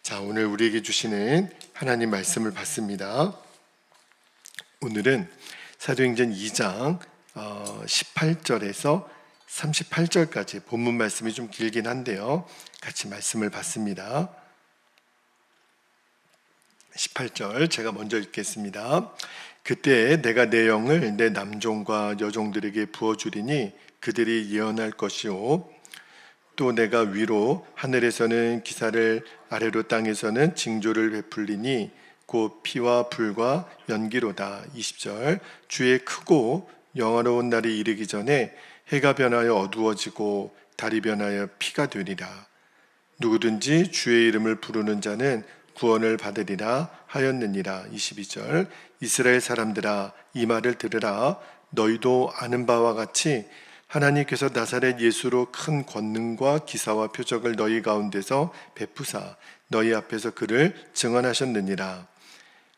자, 오늘 우리에게 주시는 하나님 말씀을 받습니다. 오늘은 사도행전 2장 18절에서 38절까지 본문 말씀이 좀 길긴 한데요, 같이 말씀을 받습니다. 18절 제가 먼저 읽겠습니다. 그때 내가 내 영을 내 남종과 여종들에게 부어주리니 그들이 예언할 것이요, 또 내가 위로 하늘에서는 기사를, 아래로 땅에서는 징조를 베풀리니 곧 피와 불과 연기로다. 20절 주의 크고 영화로운 날이 이르기 전에 해가 변하여 어두워지고 달이 변하여 피가 되리라. 누구든지 주의 이름을 부르는 자는 구원을 받으리라 하였느니라. 22절 이스라엘 사람들아, 이 말을 들으라. 너희도 아는 바와 같이 하나님께서 나사렛 예수로 큰 권능과 기사와 표적을 너희 가운데서 베푸사 너희 앞에서 그를 증언하셨느니라.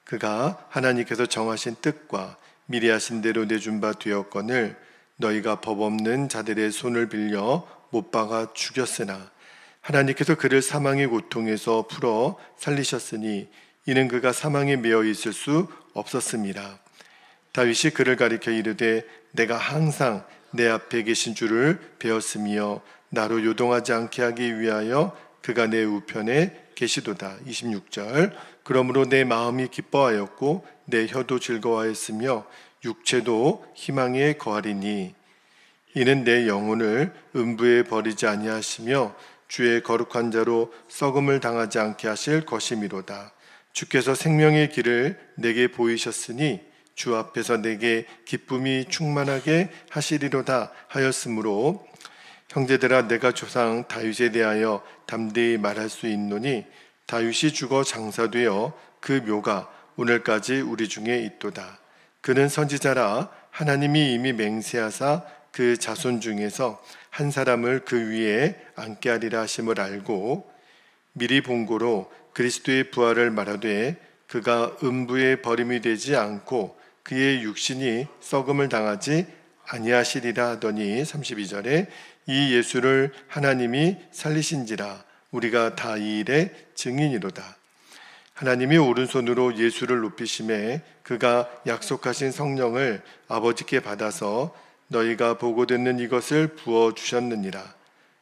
그가 하나님께서 정하신 뜻과 미리 하신 대로 내준 바 되었거늘 너희가 법 없는 자들의 손을 빌려 못 박아 죽였으나 하나님께서 그를 사망의 고통에서 풀어 살리셨으니 이는 그가 사망에 매여 있을 수 없었습니다. 다윗이 그를 가리켜 이르되 내가 항상 내 앞에 계신 줄을 배웠으며 나로 요동하지 않게 하기 위하여 그가 내 우편에 계시도다. 26절 그러므로 내 마음이 기뻐하였고 내 혀도 즐거워하였으며 육체도 희망에 거하리니 이는 내 영혼을 음부에 버리지 아니하시며 주의 거룩한 자로 썩음을 당하지 않게 하실 것이미로다. 주께서 생명의 길을 내게 보이셨으니 주 앞에서 내게 기쁨이 충만하게 하시리로다 하였으므로 형제들아, 내가 조상 다윗에 대하여 담대히 말할 수 있노니 다윗이 죽어 장사되어 그 묘가 오늘까지 우리 중에 있도다. 그는 선지자라 하나님이 이미 맹세하사 그 자손 중에서 한 사람을 그 위에 앉게 하리라 하심을 알고 미리 본고로 그리스도의 부활을 말하되 그가 음부에 버림이 되지 않고 그의 육신이 썩음을 당하지 아니하시리라 하더니 32절에 이 예수를 하나님이 살리신지라 우리가 다 이 일의 증인이로다. 하나님이 오른손으로 예수를 높이심에 그가 약속하신 성령을 아버지께 받아서 너희가 보고 듣는 이것을 부어주셨느니라.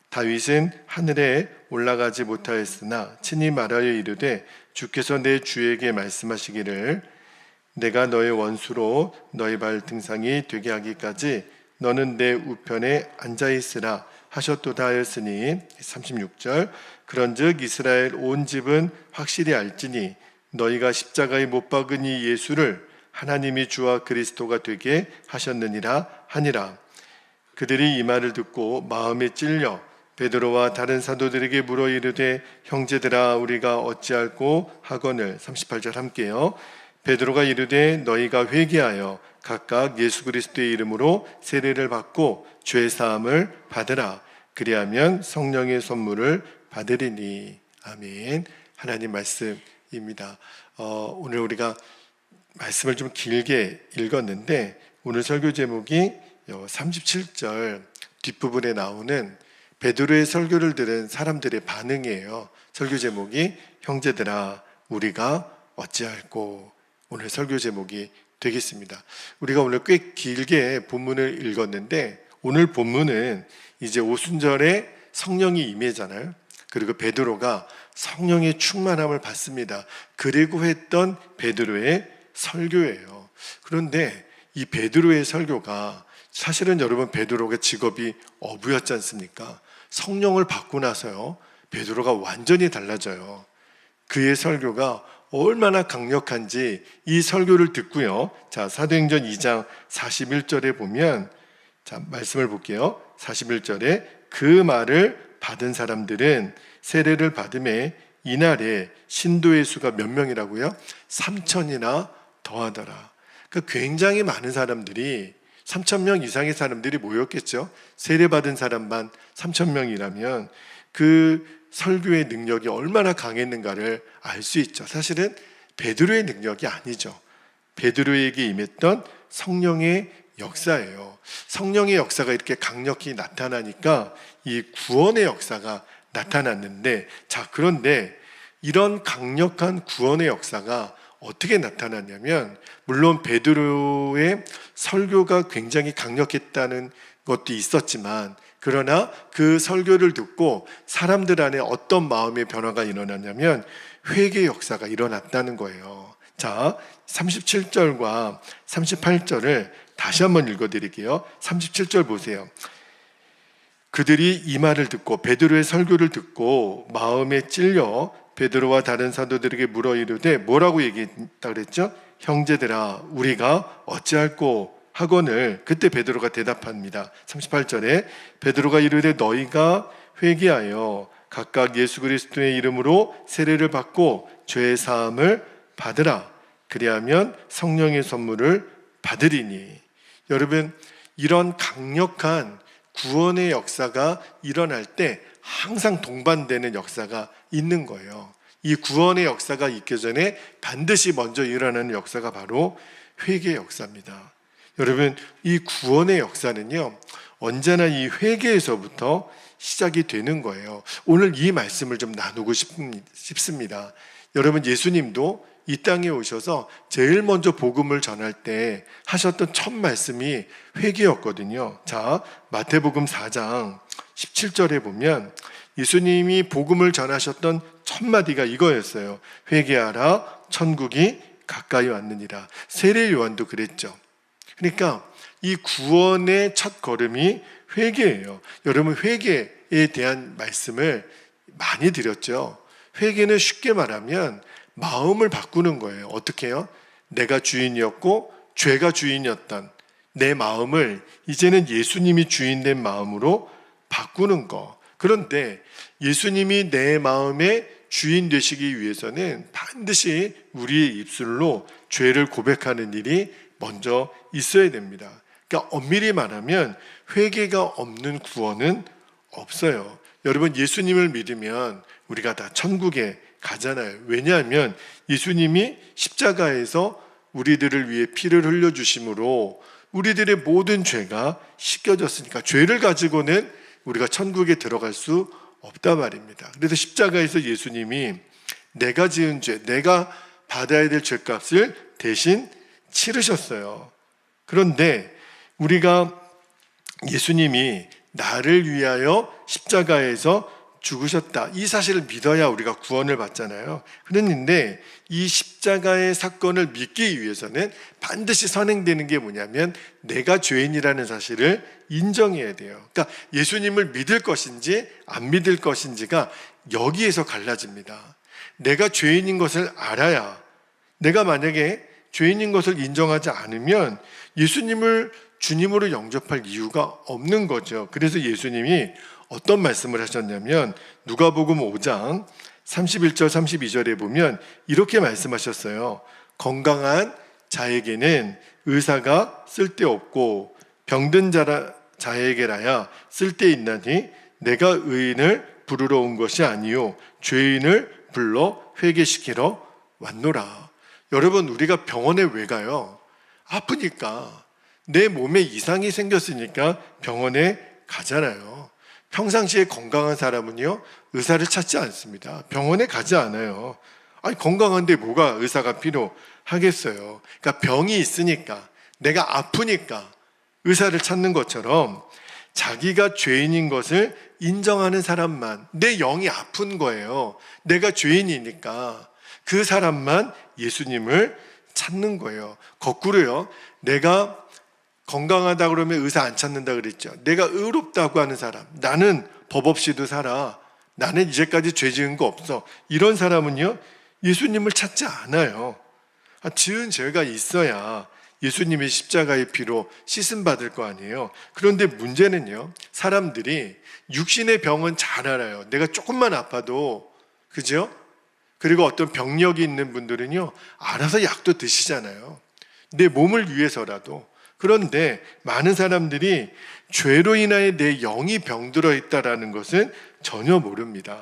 다윗은 하늘에 올라가지 못하였으나 친히 말하여 이르되 주께서 내 주에게 말씀하시기를 내가 너의 원수로 너희 발 등상이 되게 하기까지 너는 내 우편에 앉아있으라 하셨도다 하였으니 36절 그런즉 이스라엘 온 집은 확실히 알지니 너희가 십자가에 못 박은 이 예수를 하나님이 주와 그리스도가 되게 하셨느니라 하니라. 그들이 이 말을 듣고 마음에 찔려 베드로와 다른 사도들에게 물어 이르되 형제들아, 우리가 어찌할꼬 하거늘. 38절 함께요. 베드로가 이르되 너희가 회개하여 각각 예수 그리스도의 이름으로 세례를 받고 죄 사함을 받으라. 그리하면 성령의 선물을 받으리니. 아멘. 하나님 말씀입니다. 오늘 우리가 말씀을 좀 길게 읽었는데 오늘 설교 제목이 37절 뒷부분에 나오는 베드로의 설교를 들은 사람들의 반응이에요. 설교 제목이 형제들아, 우리가 어찌할꼬. 오늘 설교 제목이 되겠습니다. 우리가 오늘 꽤 길게 본문을 읽었는데 오늘 본문은 이제 오순절에 성령이 임하잖아요. 그리고 베드로가 성령의 충만함을 받습니다. 그리고 했던 베드로의 설교예요. 그런데 이 베드로의 설교가 사실은 여러분 베드로가 직업이 어부였지 않습니까? 성령을 받고 나서요, 베드로가 완전히 달라져요. 그의 설교가 얼마나 강력한지 이 설교를 듣고요. 자, 사도행전 2장 41절에 보면, 자, 말씀을 볼게요. 41절에 그 말을 받은 사람들은 세례를 받음에 이날에 신도의 수가 몇 명이라고요? 3천이나 더하더라. 그러니까 굉장히 많은 사람들이 3,000명 이상의 사람들이 모였겠죠. 세례 받은 사람만 3,000명이라면 그 설교의 능력이 얼마나 강했는가를 알 수 있죠. 사실은 베드로의 능력이 아니죠. 베드로에게 임했던 성령의 역사예요. 성령의 역사가 이렇게 강력히 나타나니까 이 구원의 역사가 나타났는데, 자, 그런데 이런 강력한 구원의 역사가 어떻게 나타났냐면, 물론 베드로의 설교가 굉장히 강력했다는 것도 있었지만, 그러나 그 설교를 듣고 사람들 안에 어떤 마음의 변화가 일어났냐면 회개의 역사가 일어났다는 거예요. 자, 37절과 38절을 다시 한번 읽어드릴게요. 37절 보세요. 그들이 이 말을 듣고, 베드로의 설교를 듣고 마음에 찔려 베드로와 다른 사도들에게 물어 이르되, 뭐라고 얘기했다 그랬죠? 형제들아, 우리가 어찌할꼬 하거늘. 그때 베드로가 대답합니다. 38절에 베드로가 이르되, 너희가 회개하여 각각 예수 그리스도의 이름으로 세례를 받고 죄의 사함을 받으라. 그리하면 성령의 선물을 받으리니. 여러분, 이런 강력한 구원의 역사가 일어날 때 항상 동반되는 역사가 있는 거예요. 이 구원의 역사가 있기 전에 반드시 먼저 일어나는 역사가 바로 회개의 역사입니다. 여러분, 이 구원의 역사는요, 언제나 이 회개에서부터 시작이 되는 거예요. 오늘 이 말씀을 좀 나누고 싶습니다. 여러분, 예수님도 이 땅에 오셔서 제일 먼저 복음을 전할 때 하셨던 첫 말씀이 회개였거든요. 자, 마태복음 4장 17절에 보면 예수님이 복음을 전하셨던 첫 마디가 이거였어요. 회개하라, 천국이 가까이 왔느니라. 세례 요한도 그랬죠. 그러니까 이 구원의 첫 걸음이 회개예요. 여러분, 회개에 대한 말씀을 많이 드렸죠. 회개는 쉽게 말하면 마음을 바꾸는 거예요. 어떻게 해요? 내가 주인이었고 죄가 주인이었던 내 마음을 이제는 예수님이 주인된 마음으로 바꾸는 거. 그런데 예수님이 내 마음의 주인 되시기 위해서는 반드시 우리의 입술로 죄를 고백하는 일이 먼저 있어야 됩니다. 그러니까 엄밀히 말하면 회개가 없는 구원은 없어요. 여러분, 예수님을 믿으면 우리가 다 천국에 가잖아요. 왜냐하면 예수님이 십자가에서 우리들을 위해 피를 흘려주심으로 우리들의 모든 죄가 씻겨졌으니까 죄를 가지고는 우리가 천국에 들어갈 수 없단 말입니다. 그래서 십자가에서 예수님이 내가 지은 죄, 내가 받아야 될 죄값을 대신 치르셨어요. 그런데 우리가 예수님이 나를 위하여 십자가에서 죽으셨다, 이 사실을 믿어야 우리가 구원을 받잖아요. 그런데 이 십자가의 사건을 믿기 위해서는 반드시 선행되는 게 뭐냐면 내가 죄인이라는 사실을 인정해야 돼요. 그러니까 예수님을 믿을 것인지 안 믿을 것인지가 여기에서 갈라집니다. 내가 죄인인 것을 알아야, 내가 만약에 죄인인 것을 인정하지 않으면 예수님을 주님으로 영접할 이유가 없는 거죠. 그래서 예수님이 어떤 말씀을 하셨냐면 누가복음 5장 31절 32절에 보면 이렇게 말씀하셨어요. 건강한 자에게는 의사가 쓸데없고 병든 자에게라야 쓸데있나니 내가 의인을 부르러 온 것이 아니요 죄인을 불러 회개시키러 왔노라. 여러분, 우리가 병원에 왜 가요? 아프니까. 내 몸에 이상이 생겼으니까 병원에 가잖아요. 평상시에 건강한 사람은요, 의사를 찾지 않습니다. 병원에 가지 않아요. 아니, 건강한데 뭐가 의사가 필요하겠어요. 그러니까 병이 있으니까, 내가 아프니까 의사를 찾는 것처럼 자기가 죄인인 것을 인정하는 사람만, 내 영이 아픈 거예요. 내가 죄인이니까 그 사람만 예수님을 찾는 거예요. 거꾸로요, 내가 건강하다 그러면 의사 안 찾는다 그랬죠. 내가 의롭다고 하는 사람, 나는 법 없이도 살아, 나는 이제까지 죄 지은 거 없어, 이런 사람은요 예수님을 찾지 않아요. 지은 죄가 있어야 예수님의 십자가의 피로 씻음 받을 거 아니에요. 그런데 문제는요, 사람들이 육신의 병은 잘 알아요. 내가 조금만 아파도, 그죠? 그리고 어떤 병력이 있는 분들은요 알아서 약도 드시잖아요. 내 몸을 위해서라도. 그런데 많은 사람들이 죄로 인하여 내 영이 병들어 있다는 것은 전혀 모릅니다.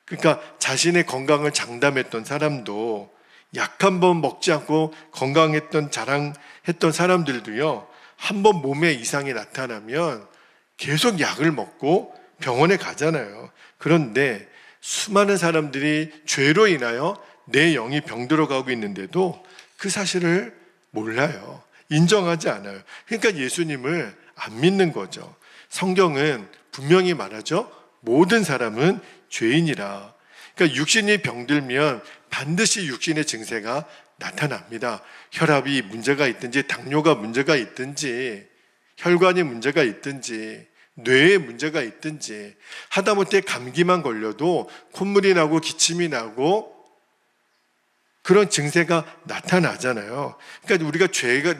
그러니까 자신의 건강을 장담했던 사람도, 약 한 번 먹지 않고 건강했던 자랑했던 사람들도요, 한 번 몸에 이상이 나타나면 계속 약을 먹고 병원에 가잖아요. 그런데 수많은 사람들이 죄로 인하여 내 영이 병들어가고 있는데도 그 사실을 몰라요. 인정하지 않아요. 그러니까 예수님을 안 믿는 거죠. 성경은 분명히 말하죠. 모든 사람은 죄인이라. 그러니까 육신이 병들면 반드시 육신의 증세가 나타납니다. 혈압이 문제가 있든지, 당뇨가 문제가 있든지, 혈관이 문제가 있든지, 뇌에 문제가 있든지, 하다못해 감기만 걸려도 콧물이 나고 기침이 나고 그런 증세가 나타나잖아요. 그러니까 우리가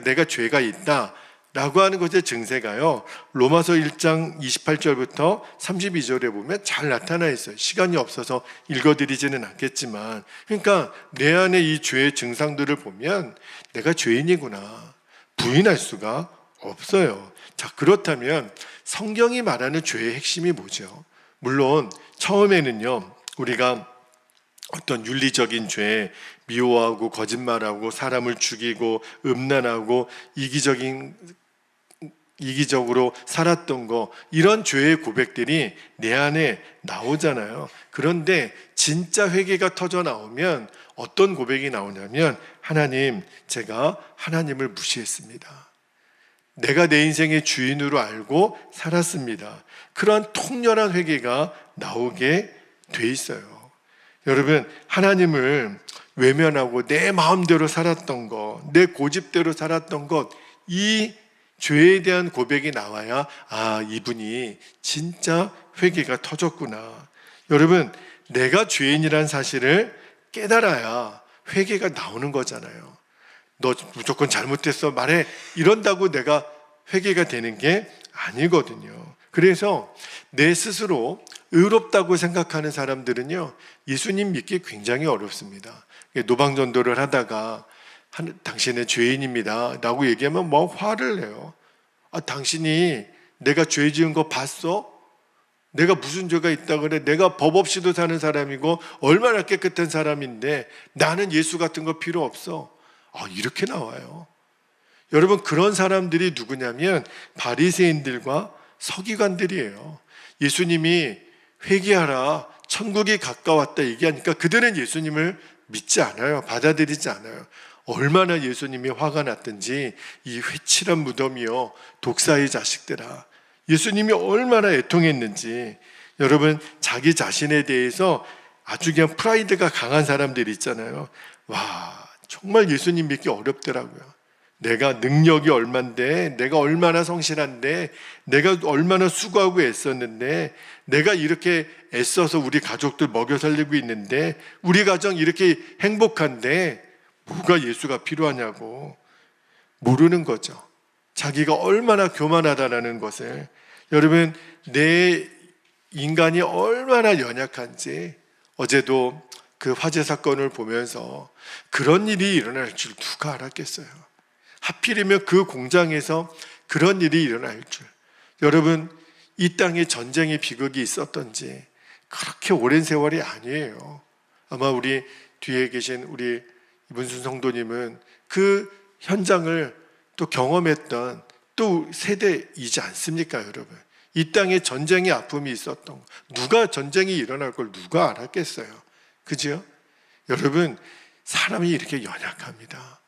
내가 죄가 있다 라고 하는 것의 증세가요, 로마서 1장 28절부터 32절에 보면 잘 나타나 있어요. 시간이 없어서 읽어드리지는 않겠지만, 그러니까 내 안에 이 죄의 증상들을 보면 내가 죄인이구나 부인할 수가 없어요. 자, 그렇다면 성경이 말하는 죄의 핵심이 뭐죠? 물론 처음에는요, 우리가 어떤 윤리적인 죄, 미워하고 거짓말하고 사람을 죽이고 음란하고 이기적으로 살았던 거, 이런 죄의 고백들이 내 안에 나오잖아요. 그런데 진짜 회개가 터져 나오면 어떤 고백이 나오냐면, 하나님, 제가 하나님을 무시했습니다. 내가 내 인생의 주인으로 알고 살았습니다. 그러한 통렬한 회개가 나오게 돼 있어요. 여러분, 하나님을 외면하고 내 마음대로 살았던 것, 내 고집대로 살았던 것, 이 죄에 대한 고백이 나와야, 아, 이분이 진짜 회개가 터졌구나. 여러분, 내가 죄인이란 사실을 깨달아야 회개가 나오는 거잖아요. 너 무조건 잘못했어 말해, 이런다고 내가 회개가 되는 게 아니거든요. 그래서 내 스스로 의롭다고 생각하는 사람들은요, 예수님 믿기 굉장히 어렵습니다. 노방전도를 하다가 당신은 죄인입니다 라고 얘기하면 뭐 화를 내요. 아, 당신이 내가 죄 지은 거 봤어? 내가 무슨 죄가 있다 그래? 내가 법 없이도 사는 사람이고 얼마나 깨끗한 사람인데 나는 예수 같은 거 필요 없어. 아, 이렇게 나와요. 여러분, 그런 사람들이 누구냐면 바리새인들과 서기관들이에요. 예수님이 회개하라, 천국이 가까웠다 얘기하니까 그들은 예수님을 믿지 않아요. 받아들이지 않아요. 얼마나 예수님이 화가 났든지, 이 회칠한 무덤이요, 독사의 자식들아, 예수님이 얼마나 애통했는지. 여러분, 자기 자신에 대해서 아주 그냥 프라이드가 강한 사람들이 있잖아요. 와, 정말 예수님 믿기 어렵더라고요. 내가 능력이 얼만데, 내가 얼마나 성실한데, 내가 얼마나 수고하고 애썼는데, 내가 이렇게 애써서 우리 가족들 먹여 살리고 있는데, 우리 가정 이렇게 행복한데 뭐가 예수가 필요하냐고 모르는 거죠. 자기가 얼마나 교만하다라는 것을. 여러분, 내 인간이 얼마나 연약한지, 어제도 그 화재 사건을 보면서 그런 일이 일어날 줄 누가 알았겠어요. 하필이면 그 공장에서 그런 일이 일어날 줄. 여러분, 이 땅에 전쟁의 비극이 있었던지 그렇게 오랜 세월이 아니에요. 아마 우리 뒤에 계신 우리 이문순 성도님은 그 현장을 또 경험했던 또 세대이지 않습니까, 여러분? 이 땅에 전쟁의 아픔이 있었던 거, 누가 전쟁이 일어날 걸 누가 알았겠어요? 그죠? 여러분, 사람이 이렇게 연약합니다.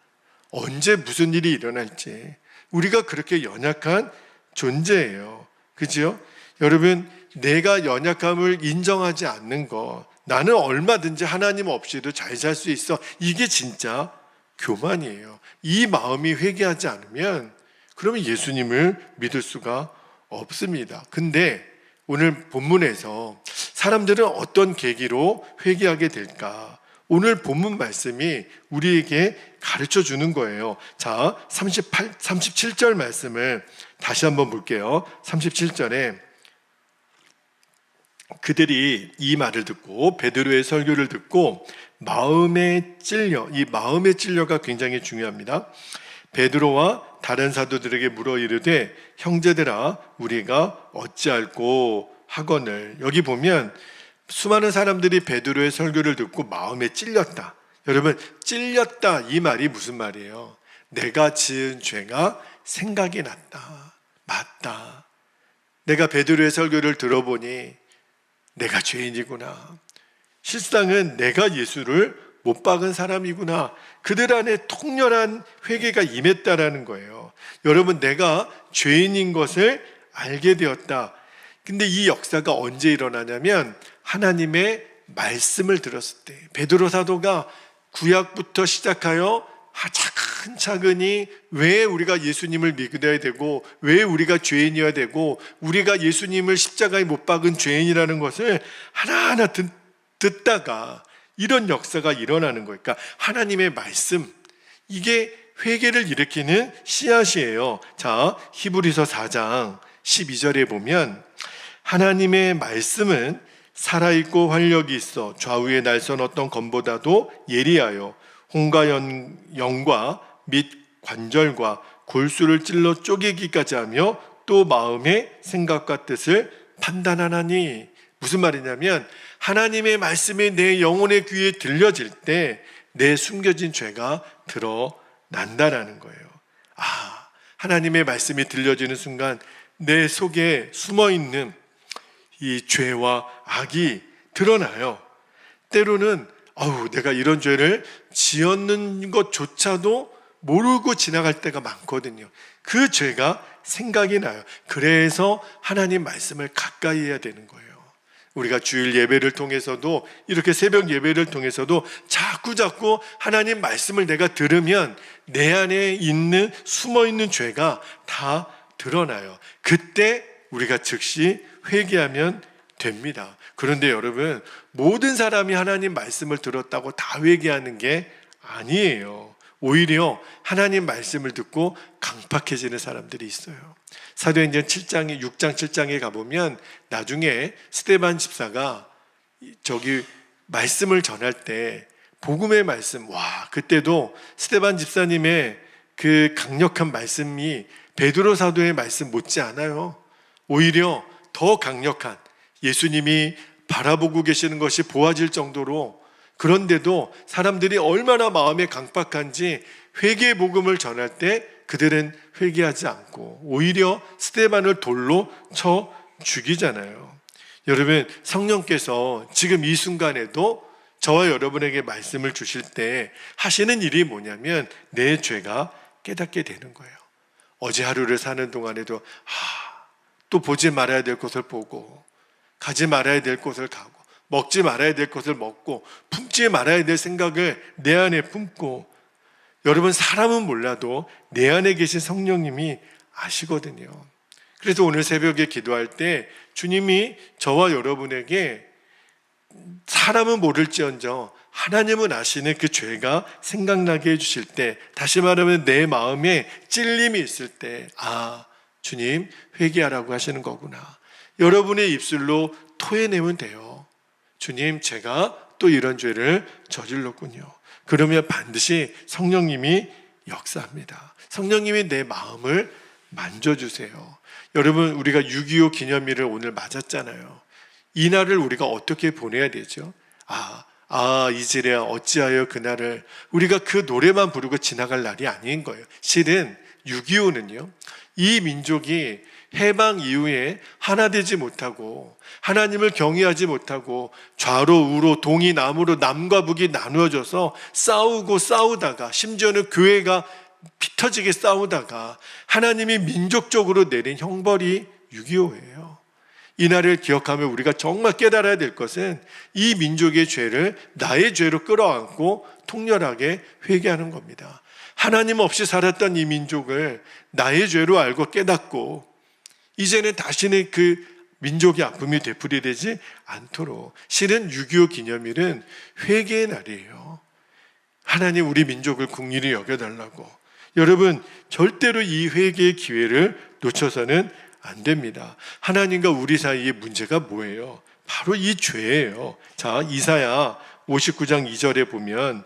언제 무슨 일이 일어날지. 우리가 그렇게 연약한 존재예요. 그죠? 여러분, 내가 연약함을 인정하지 않는 거, 나는 얼마든지 하나님 없이도 잘 살 수 있어, 이게 진짜 교만이에요. 이 마음이 회개하지 않으면 그러면 예수님을 믿을 수가 없습니다. 근데 오늘 본문에서 사람들은 어떤 계기로 회개하게 될까? 오늘 본문 말씀이 우리에게 가르쳐 주는 거예요. 자, 37절 말씀을 다시 한번 볼게요. 37절에 그들이 이 말을 듣고, 베드로의 설교를 듣고 마음에 찔려, 이 마음에 찔려가 굉장히 중요합니다. 베드로와 다른 사도들에게 물어 이르되, 형제들아, 우리가 어찌할꼬 하거늘. 여기 보면 수많은 사람들이 베드로의 설교를 듣고 마음에 찔렸다. 여러분, 찔렸다, 이 말이 무슨 말이에요? 내가 지은 죄가 생각이 났다. 맞다. 내가 베드로의 설교를 들어보니 내가 죄인이구나. 실상은 내가 예수를 못 박은 사람이구나. 그들 안에 통렬한 회개가 임했다라는 거예요. 여러분, 내가 죄인인 것을 알게 되었다. 근데 이 역사가 언제 일어나냐면 하나님의 말씀을 들었을 때, 베드로 사도가 구약부터 시작하여 차근차근히 왜 우리가 예수님을 믿어야 되고 왜 우리가 죄인이어야 되고 우리가 예수님을 십자가에 못 박은 죄인이라는 것을 하나하나 듣다가 이런 역사가 일어나는 거예요. 그러니까 하나님의 말씀, 이게 회개를 일으키는 씨앗이에요. 자, 히브리서 4장 12절에 보면 하나님의 말씀은 살아있고 활력이 있어 좌우에 날선 어떤 검보다도 예리하여 홍과 영과 및 관절과 골수를 찔러 쪼개기까지 하며 또 마음의 생각과 뜻을 판단하나니. 무슨 말이냐면 하나님의 말씀이 내 영혼의 귀에 들려질 때 내 숨겨진 죄가 드러난다라는 거예요. 하나님의 말씀이 들려지는 순간 내 속에 숨어있는 이 죄와 악이 드러나요. 때로는 내가 이런 죄를 지었는 것조차도 모르고 지나갈 때가 많거든요. 그 죄가 생각이 나요. 그래서 하나님 말씀을 가까이 해야 되는 거예요. 우리가 주일 예배를 통해서도 이렇게 새벽 예배를 통해서도 자꾸 하나님 말씀을 내가 들으면 내 안에 있는 숨어있는 죄가 다 드러나요. 그때 우리가 즉시 회개하면 됩니다. 그런데 여러분, 모든 사람이 하나님 말씀을 들었다고 다 회개하는 게 아니에요. 오히려 하나님 말씀을 듣고 강팍해지는 사람들이 있어요. 사도행전 6장 7장에 가보면 나중에 스데반 집사가 저기 말씀을 전할 때 복음의 말씀, 그때도 스데반 집사님의 그 강력한 말씀이 베드로 사도의 말씀 못지 않아요. 오히려 더 강력한, 예수님이 바라보고 계시는 것이 보아질 정도로, 그런데도 사람들이 얼마나 마음에 강팍한지 회개의 복음을 전할 때 그들은 회개하지 않고 오히려 스데반을 돌로 쳐 죽이잖아요. 여러분, 성령께서 지금 이 순간에도 저와 여러분에게 말씀을 주실 때 하시는 일이 뭐냐면 내 죄가 깨닫게 되는 거예요. 어제 하루를 사는 동안에도 또 보지 말아야 될 것을 보고, 가지 말아야 될 곳을 가고, 먹지 말아야 될 것을 먹고, 품지 말아야 될 생각을 내 안에 품고. 여러분, 사람은 몰라도 내 안에 계신 성령님이 아시거든요. 그래서 오늘 새벽에 기도할 때 주님이 저와 여러분에게 사람은 모를지언정 하나님은 아시는 그 죄가 생각나게 해주실 때, 다시 말하면 내 마음에 찔림이 있을 때, 주님 회개하라고 하시는 거구나. 여러분의 입술로 토해내면 돼요. 주님, 제가 또 이런 죄를 저질렀군요. 그러면 반드시 성령님이 역사합니다. 성령님이 내 마음을 만져주세요. 여러분, 우리가 6.25 기념일을 오늘 맞았잖아요. 이 날을 우리가 어떻게 보내야 되죠? 이제야 어찌하여 그날을, 우리가 그 노래만 부르고 지나갈 날이 아닌 거예요. 실은 6.25는요, 이 민족이 해방 이후에 하나 되지 못하고 하나님을 경외하지 못하고 좌로 우로 동이 남으로 남과 북이 나누어져서 싸우다가 심지어는 교회가 피터지게 싸우다가 하나님이 민족적으로 내린 형벌이 6.25예요. 이날을 기억하며 우리가 정말 깨달아야 될 것은 이 민족의 죄를 나의 죄로 끌어안고 통렬하게 회개하는 겁니다. 하나님 없이 살았던 이 민족을 나의 죄로 알고 깨닫고 이제는 다시는 그 민족의 아픔이 되풀이되지 않도록. 실은 6.25 기념일은 회개의 날이에요. 하나님 우리 민족을 긍휼히 여겨달라고. 여러분, 절대로 이 회개의 기회를 놓쳐서는 안 됩니다. 하나님과 우리 사이의 문제가 뭐예요? 바로 이 죄예요. 자, 이사야 59장 2절에 보면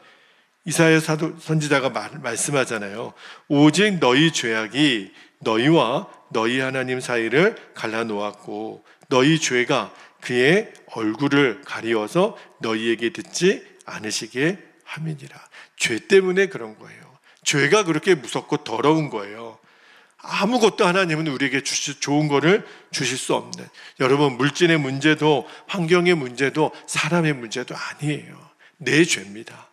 이사야 선지자가 말씀하잖아요. 오직 너희 죄악이 너희와 너희 하나님 사이를 갈라놓았고 너희 죄가 그의 얼굴을 가리워서 너희에게 듣지 않으시게 함이니라. 죄 때문에 그런 거예요. 죄가 그렇게 무섭고 더러운 거예요. 아무것도 하나님은 우리에게 좋은 거를 주실 수 없는, 여러분 물질의 문제도 환경의 문제도 사람의 문제도 아니에요. 내 죄입니다.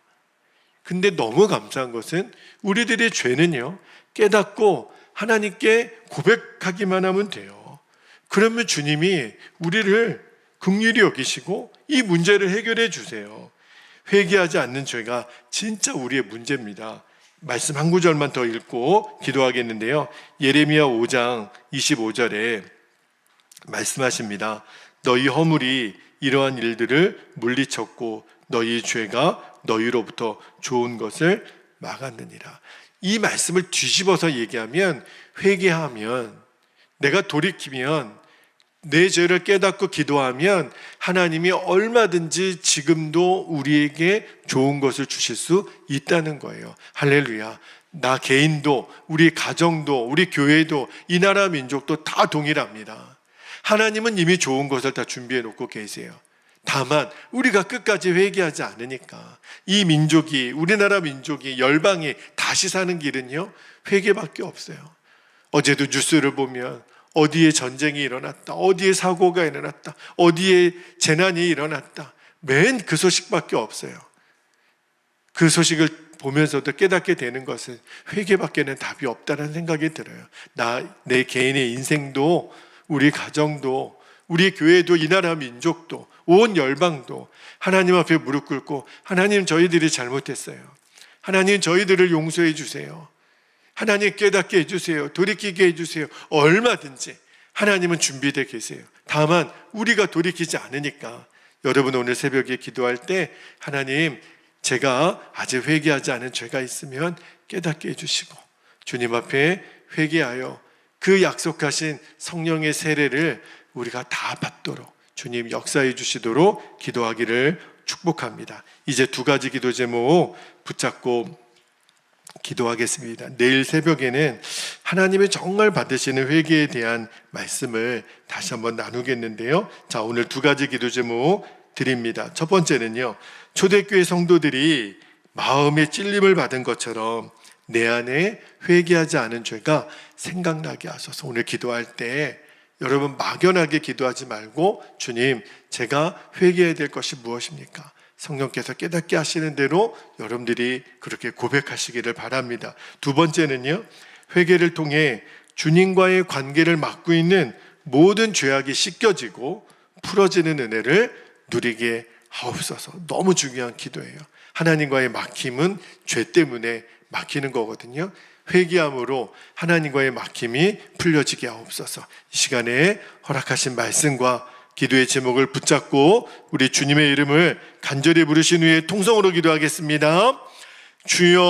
근데 너무 감사한 것은 우리들의 죄는요, 깨닫고 하나님께 고백하기만 하면 돼요. 그러면 주님이 우리를 긍휼히 여기시고 이 문제를 해결해 주세요. 회개하지 않는 죄가 진짜 우리의 문제입니다. 말씀 한 구절만 더 읽고 기도하겠는데요. 예레미야 5장 25절에 말씀하십니다. 너희 허물이 이러한 일들을 물리쳤고 너희 죄가 너희로부터 좋은 것을 막았느니라. 이 말씀을 뒤집어서 얘기하면, 회개하면, 내가 돌이키면, 내 죄를 깨닫고 기도하면 하나님이 얼마든지 지금도 우리에게 좋은 것을 주실 수 있다는 거예요. 할렐루야. 나 개인도, 우리 가정도, 우리 교회도, 이 나라 민족도 다 동일합니다. 하나님은 이미 좋은 것을 다 준비해 놓고 계세요. 다만 우리가 끝까지 회개하지 않으니까 이 민족이, 우리나라 민족이, 열방이 다시 사는 길은요, 회개밖에 없어요. 어제도 뉴스를 보면 어디에 전쟁이 일어났다, 어디에 사고가 일어났다, 어디에 재난이 일어났다, 맨 그 소식밖에 없어요. 그 소식을 보면서도 깨닫게 되는 것은 회개밖에는 답이 없다는 생각이 들어요. 내 개인의 인생도, 우리 가정도, 우리 교회도, 이 나라 민족도, 온 열방도 하나님 앞에 무릎 꿇고, 하나님 저희들이 잘못했어요. 하나님 저희들을 용서해 주세요. 하나님 깨닫게 해주세요. 돌이키게 해주세요. 얼마든지 하나님은 준비되어 계세요. 다만 우리가 돌이키지 않으니까, 여러분 오늘 새벽에 기도할 때 하나님, 제가 아직 회개하지 않은 죄가 있으면 깨닫게 해주시고 주님 앞에 회개하여 그 약속하신 성령의 세례를 우리가 다 받도록 주님 역사해 주시도록 기도하기를 축복합니다. 이제 두 가지 기도 제목 붙잡고 기도하겠습니다. 내일 새벽에는 하나님의 정말 받으시는 회개에 대한 말씀을 다시 한번 나누겠는데요. 자, 오늘 두 가지 기도 제목 드립니다. 첫 번째는요, 초대교회 성도들이 마음의 찔림을 받은 것처럼 내 안에 회개하지 않은 죄가 생각나게 하소서. 오늘 기도할 때 여러분 막연하게 기도하지 말고, 주님, 제가 회개해야 될 것이 무엇입니까? 성령께서 깨닫게 하시는 대로 여러분들이 그렇게 고백하시기를 바랍니다. 두 번째는요, 회개를 통해 주님과의 관계를 막고 있는 모든 죄악이 씻겨지고 풀어지는 은혜를 누리게 하옵소서. 너무 중요한 기도예요. 하나님과의 막힘은 죄 때문에 막히는 거거든요. 회개함으로 하나님과의 막힘이 풀려지게 하옵소서. 이 시간에 허락하신 말씀과 기도의 제목을 붙잡고 우리 주님의 이름을 간절히 부르신 후에 통성으로 기도하겠습니다. 주여